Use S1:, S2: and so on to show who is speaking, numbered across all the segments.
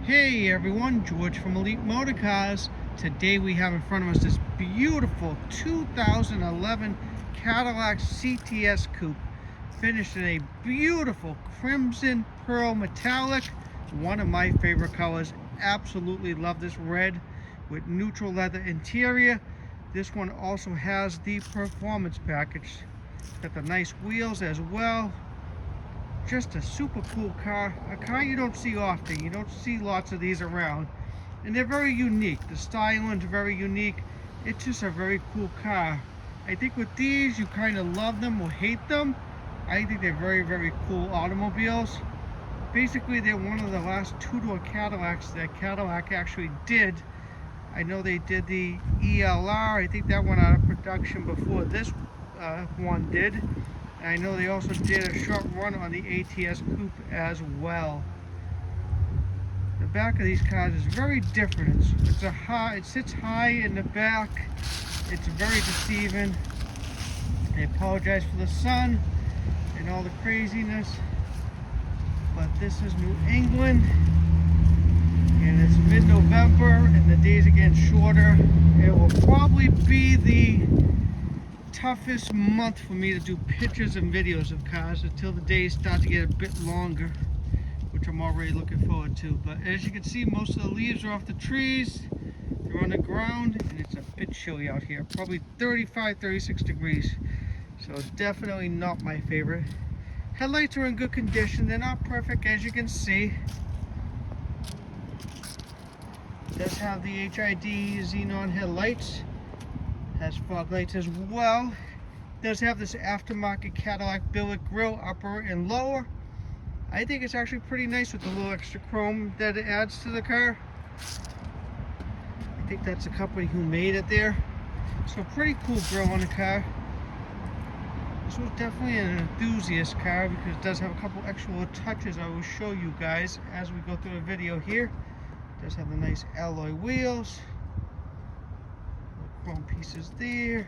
S1: Hey everyone, George from Elite Motorcars. Today we have in front of us this beautiful 2011 Cadillac CTS Coupe, finished in a beautiful crimson pearl metallic, one of my favorite colors. Absolutely love this red with neutral leather interior. This one also has the performance package. Got the nice wheels as well. Just a super cool car, a car you don't see often. You don't see lots of these around, and they're very unique. The styling's very unique. It's just a very cool car. I think with these, you kind of love them or hate them. I think they're very, very cool automobiles. Basically, they're one of the last two-door Cadillacs that Cadillac actually did. I know they did the ELR. I think that went out of production before this one did. I know they also did a short run on the ATS Coupe as well. The back of these cars is very different. It sits high in the back. It's very deceiving. I apologize for the sun and all the craziness, but this is New England, and it's mid-November, and the days are getting shorter. It will probably be the toughest month for me to do pictures and videos of cars until the days start to get a bit longer, which I'm already looking forward to. But as you can see, most of the leaves are off the trees, they're on the ground, and it's a bit chilly out here, probably 35, 36 degrees, so it's definitely not my favorite. Headlights are in good condition. They're not perfect, as you can see. It does have the HID xenon headlights. Has fog lights as well. Does have this aftermarket Cadillac billet grille, upper and lower. I think it's actually pretty nice with the little extra chrome that it adds to the car. I think that's the company who made it there. So pretty cool grille on the car. This was definitely an enthusiast car because it does have a couple extra little touches I will show you guys as we go through the video here. It does have the nice alloy wheels. Chrome pieces there.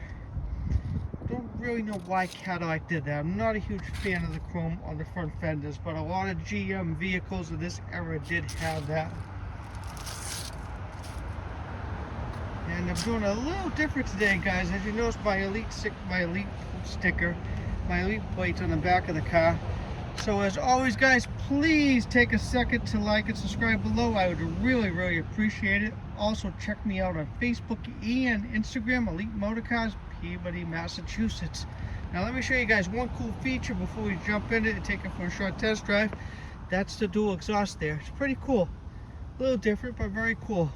S1: Don't really know why Cadillac did that. I'm not a huge fan of the chrome on the front fenders, but a lot of GM vehicles of this era did have that. And I'm doing a little different today, guys. As you notice, my elite sticker, my elite plates on the back of the car. So as always, guys, please take a second to like and subscribe below. I would really, really appreciate it. Also, check me out on Facebook and Instagram, Elite Motorcars, Peabody, Massachusetts. Now, let me show you guys one cool feature before we jump in it and take it for a short test drive. That's the dual exhaust there. It's pretty cool. A little different, but very cool.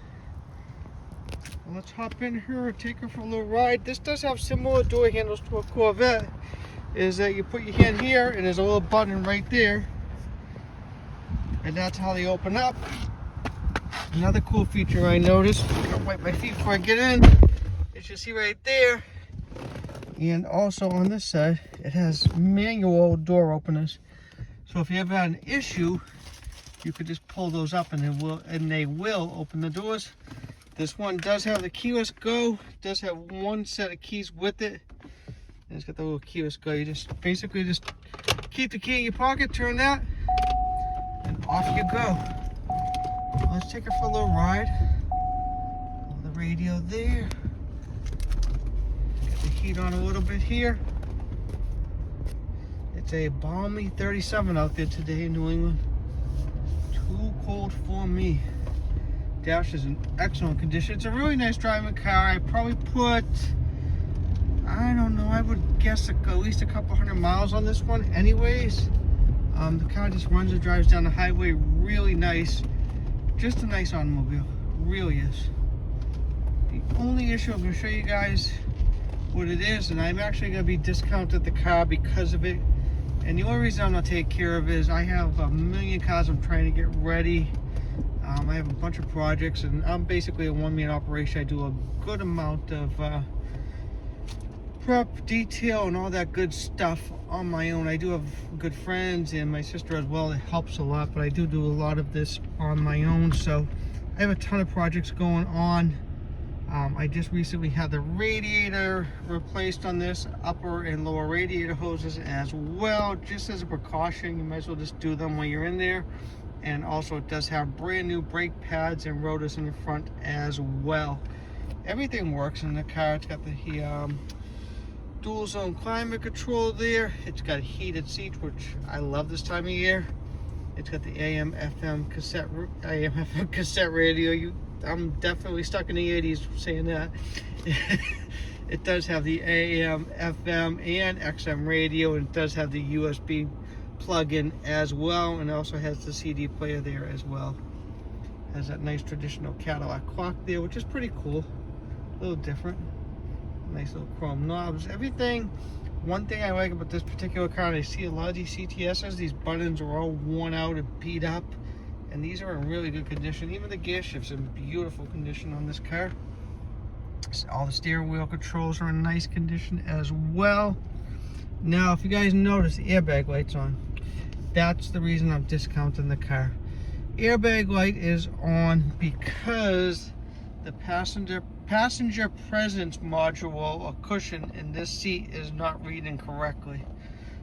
S1: Well, let's hop in here and take her for a little ride. This does have similar door handles to a Corvette. Is that you put your hand here and there's a little button right there, and that's how they open up. Another cool feature I noticed, I'm gonna wipe my feet before I get in, as you see right there, and also on this side it has manual door openers, so if you ever had an issue you could just pull those up and they will open the doors. This one does have the keyless go, does have one set of keys with it. And it's got the little keyless go. You just basically just keep the key in your pocket, turn that, and off you go. Let's take her for a little ride. The radio there. Get the heat on a little bit here. It's a balmy 37 out there today in New England. Too cold for me. Dash is in excellent condition. It's a really nice driving car. I probably put, I don't know, I would guess at least a couple hundred miles on this one anyways. The car just runs and drives down the highway really nice. Just a nice automobile, really is. The only issue, I'm going to show you guys what it is, and I'm actually going to be discounted the car because of it. And the only reason I'm not taking care of it is I have a million cars I'm trying to get ready. I have a bunch of projects, and I'm basically a one-man operation. I do a good amount of prep, detail, and all that good stuff on my own. I do have good friends and my sister as well. It helps a lot, but I do a lot of this on my own. So I have a ton of projects going on. I just recently had the radiator replaced on this, upper and lower radiator hoses as well. Just as a precaution, you might as well just do them when you're in there. And also it does have brand new brake pads and rotors in the front as well. Everything works in the car. It's got the dual zone climate control there. It's got heated seats, which I love this time of year. It's got the AM/FM cassette radio. I'm definitely stuck in the 80s saying that. It does have the AM, FM, and XM radio, and it does have the USB plug-in as well, and it also has the CD player there as well. Has that nice traditional Cadillac clock there, which is pretty cool. A little different. Nice little chrome knobs. Everything. One thing I like about this particular car, and I see a lot of these CTSs, these buttons are all worn out and beat up, and these are in really good condition. Even the gear shifts in beautiful condition on this car. All the steering wheel controls are in nice condition as well. Now, if you guys notice, the airbag light's on. That's the reason I'm discounting the car. Airbag light is on because the passenger presence module or cushion in this seat is not reading correctly.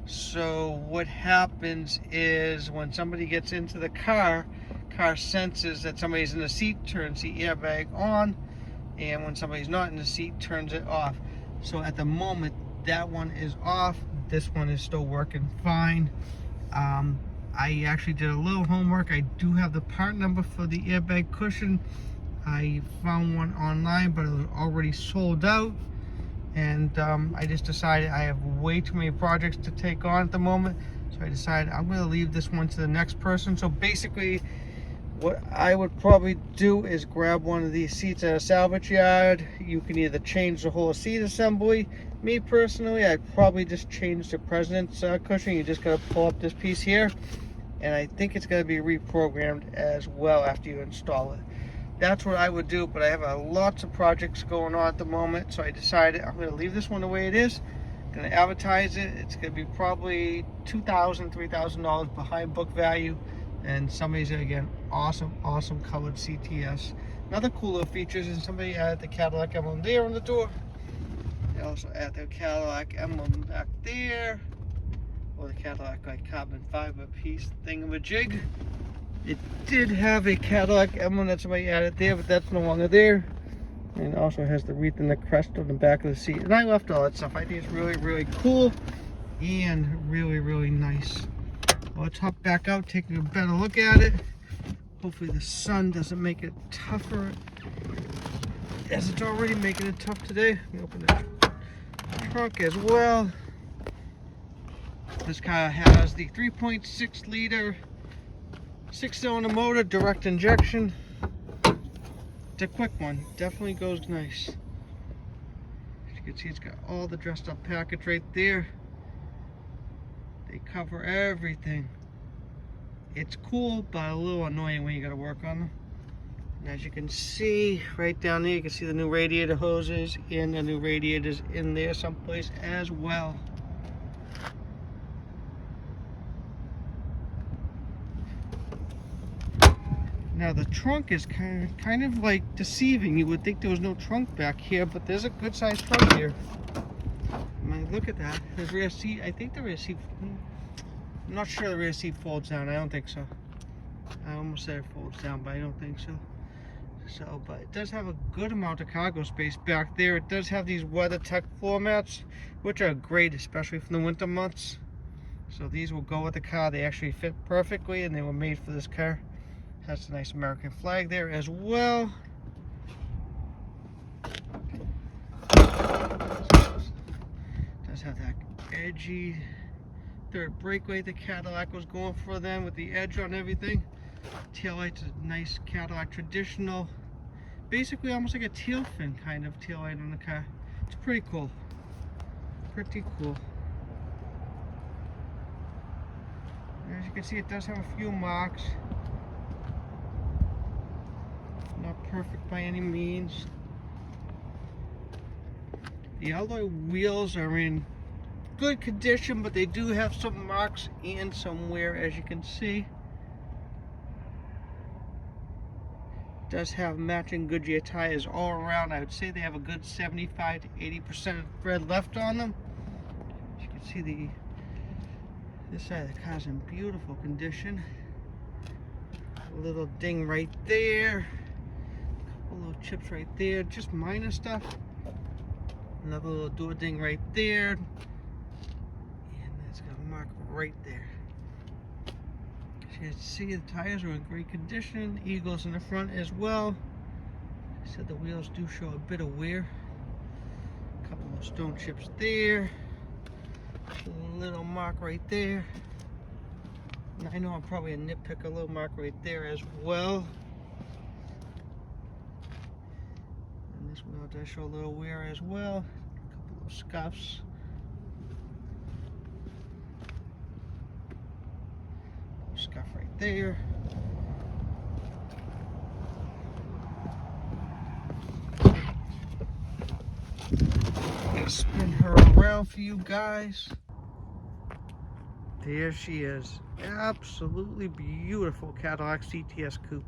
S1: So what happens is when somebody gets into the car senses that somebody's in the seat, turns the airbag on, and when somebody's not in the seat, turns it off. So at the moment, that one is off. This one is still working fine. I actually did a little homework. I do have the part number for the airbag cushion. I found one online, but it was already sold out. And I just decided I have way too many projects to take on at the moment. So I decided I'm going to leave this one to the next person. So basically, what I would probably do is grab one of these seats at a salvage yard. You can either change the whole seat assembly. Me personally, I'd probably just change the president's cushion. You just got to pull up this piece here, and I think it's going to be reprogrammed as well after you install it. That's what I would do, but I have lots of projects going on at the moment, so I decided I'm going to leave this one the way it is. I'm going to advertise it. It's going to be probably $2,000, $3,000 behind book value, and somebody's going to get an awesome colored CTS. Another cool little features is somebody added the Cadillac emblem there on the door. They also add the Cadillac emblem back there, or the Cadillac like carbon fiber piece thingamajig. It did have a Cadillac emblem that somebody added there, but that's no longer there. And it also has the wreath and the crest on the back of the seat. And I left all that stuff. I think it's really cool and really nice. Well, let's hop back out, take a better look at it. Hopefully the sun doesn't make it tougher, as it's already making it tough today. Let me open the trunk as well. This car has the 3.6 liter 6-cylinder motor, direct injection. It's a quick one, definitely goes nice. As you can see, it's got all the dressed up package right there. They cover everything. It's cool, but a little annoying when you gotta work on them. And as you can see, right down there, you can see the new radiator hoses and the new radiators in there someplace as well. Now the trunk is kind of like deceiving. You would think there was no trunk back here, but there's a good sized trunk here. Look at that. The rear seat, I think the rear seat, I'm not sure the rear seat folds down. I don't think so. I almost said it folds down, but I don't think so. But it does have a good amount of cargo space back there. It does have these WeatherTech floor mats, which are great, especially for the winter months. So these will go with the car. They actually fit perfectly, and they were made for this car. Has a nice American flag there as well. Does have that edgy third brake light the Cadillac was going for then, with the edge on everything. Taillight's a nice Cadillac traditional, basically almost like a tail fin kind of taillight on the car. It's pretty cool. Pretty cool. As you can see, it does have a few marks. Not perfect by any means. The alloy wheels are in good condition, but they do have some marks and some wear, as you can see. It does have matching Goodyear tires all around. I would say they have a good 75 to 80% of tread left on them. As you can see, this side of the car is in beautiful condition. little ding right there. A couple little chips right there, just minor stuff. Another little door ding right there. And it's got a mark right there. As you can see, the tires are in great condition. Eagles in the front as well. I said the wheels do show a bit of wear. A couple of stone chips there. A little mark right there. And I know I'm probably a nitpick, a little mark right there as well. And this wheel does show a little wear as well. A couple of scuffs. Scuff right there. Spin her around for you guys. There she is. Absolutely beautiful Cadillac CTS Coupe.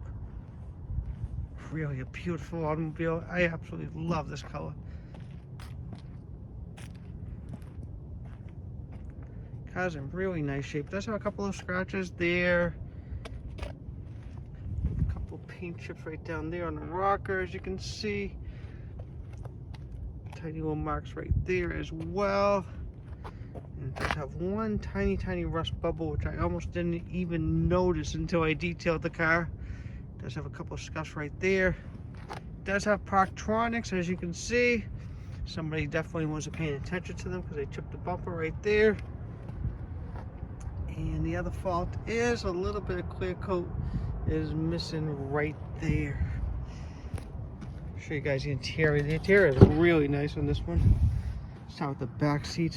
S1: Really a beautiful automobile. I absolutely love this color. Car's in really nice shape. Does have a couple of scratches there. A couple of paint chips right down there on the rocker, as you can see. Tiny little marks right there as well. And it does have one tiny rust bubble, which I almost didn't even notice until I detailed the car. It does have a couple of scuffs right there. It does have Parktronics, as you can see. Somebody definitely wasn't paying attention to them because they chipped the bumper right there. And the other fault is a little bit of clear coat is missing right there. Show you guys the interior. The interior is really nice on this one. Start with the back seat.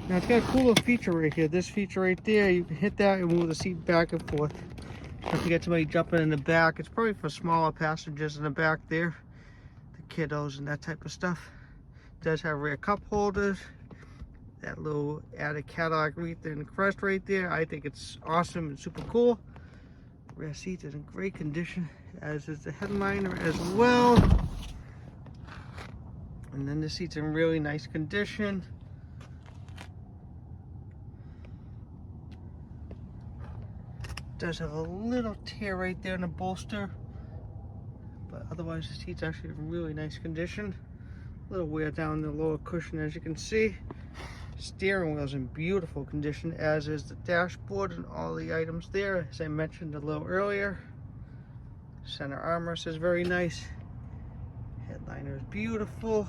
S1: Now it's got a cool little feature right here. This feature right there, you can hit that and move the seat back and forth. If you get somebody jumping in the back, it's probably for smaller passengers in the back there, the kiddos and that type of stuff. It does have rear cup holders. That little added Cadillac wreath and crest right there. I think it's awesome and super cool. Rear seat is in great condition, as is the headliner as well. And then the seat's in really nice condition. Does have a little tear right there in the bolster, but otherwise the seat's actually in really nice condition. A little wear down the lower cushion, as you can see. Steering wheel's in beautiful condition, as is the dashboard and all the items there, as I mentioned a little earlier. Center armrest is very nice. Headliner is beautiful.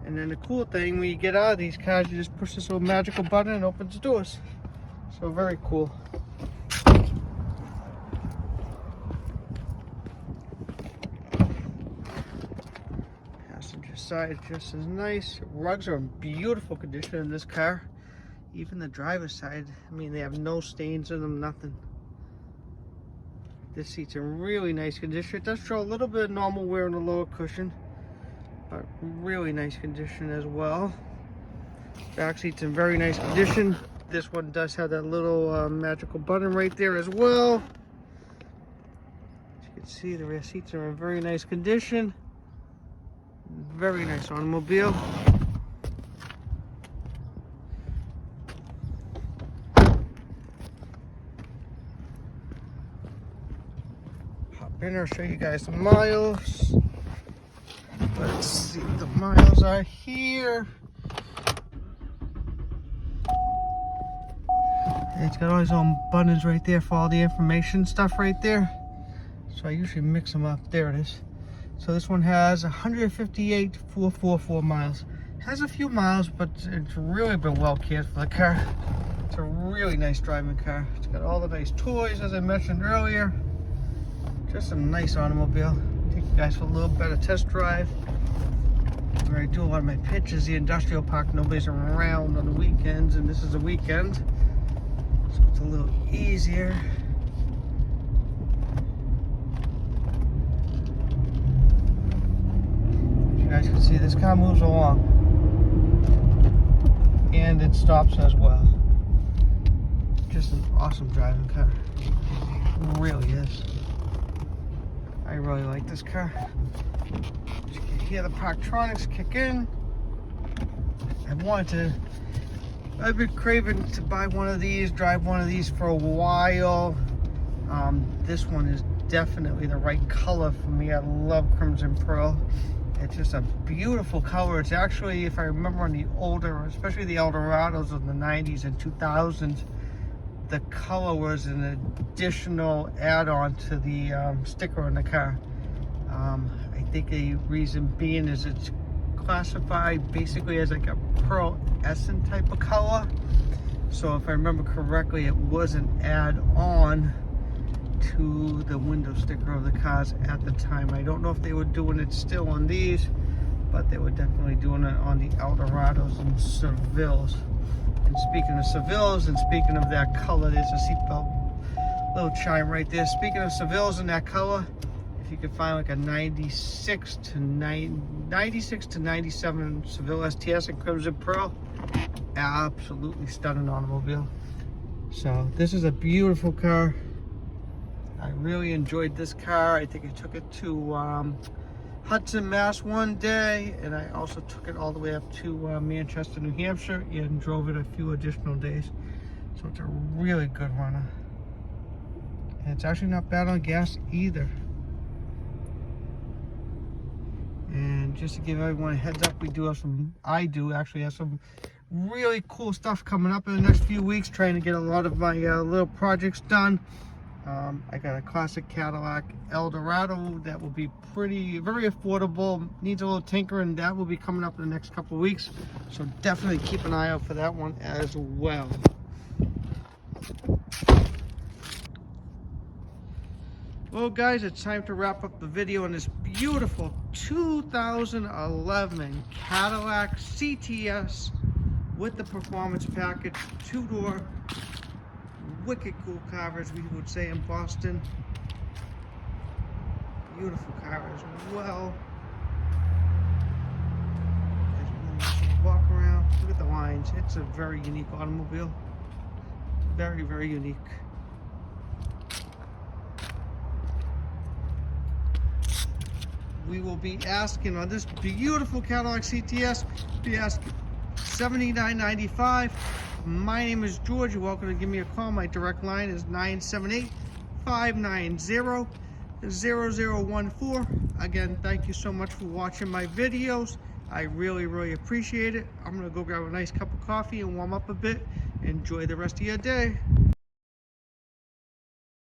S1: And then the cool thing, when you get out of these cars, you just push this little magical button and it opens the doors. So very cool. Passenger side just as nice. Rugs are in beautiful condition in this car. Even the driver's side, I mean, they have no stains in them, nothing. This seat's in really nice condition. It does show a little bit of normal wear on the lower cushion, but really nice condition as well. Back seat's in very nice condition. This one does have that little magical button right there as well. As you can see, the rear seats are in very nice condition. Very nice automobile. Hop in, I'll show you guys the miles. Let's see, the miles are here. It's got all these little buttons right there for all the information stuff right there. So I usually mix them up. There it is. So this one has 158,444 miles. It has a few miles, but it's really been well cared for the car. It's a really nice driving car. It's got all the nice toys, as I mentioned earlier. Just a nice automobile. Take you guys for a little better test drive. Where I do a lot of my pitches, the industrial park, nobody's around on the weekends, and this is a weekend. So it's a little easier. As you guys can see, this car moves along. And it stops as well. Just an awesome driving car. It really is. I really like this car. You can hear the Parktronics kick in. I wanted to I've been craving to buy one of these, drive one of these for a while. This one is definitely the right color for me. I love Crimson Pearl. It's just a beautiful color. It's actually, if I remember, on the older, especially the Eldorados of the 90s and 2000s, the color was an additional add-on to the sticker on the car. I think the reason being is it's classified basically as like a pearl essence type of color. So if I remember correctly, it was an add-on to the window sticker of the cars at the time. I don't know if they were doing it still on these, but they were definitely doing it on the Eldorados and Sevilles. And speaking of Sevilles and speaking of that color, there's a seatbelt little chime right there. Speaking of Sevilles and that color, if you could find like a 96 to 97 Seville STS in Crimson Pearl, absolutely stunning automobile. So this is a beautiful car. I really enjoyed this car. I think I took it to Hudson, Mass one day, and I also took it all the way up to Manchester, New Hampshire, and drove it a few additional days. So it's a really good runner. And it's actually not bad on gas either. And just to give everyone a heads up, I do actually have some really cool stuff coming up in the next few weeks, trying to get a lot of my little projects done. I got a classic Cadillac Eldorado that will be very affordable, needs a little tinkering. That will be coming up in the next couple of weeks, so definitely keep an eye out for that one as well. Well guys, it's time to wrap up the video on this beautiful 2011 Cadillac CTS with the performance package, two-door, wicked cool car, as we would say in Boston. Beautiful car as well. Walk around, look at the lines. It's a very unique automobile. Very, very unique. We will be asking on this beautiful Cadillac CTS, be asking $79.95. My name is George. You're welcome to give me a call. My direct line is 978-590-0014. Again, thank you so much for watching my videos. I really, really appreciate it. I'm going to go grab a nice cup of coffee and warm up a bit. Enjoy the rest of your day.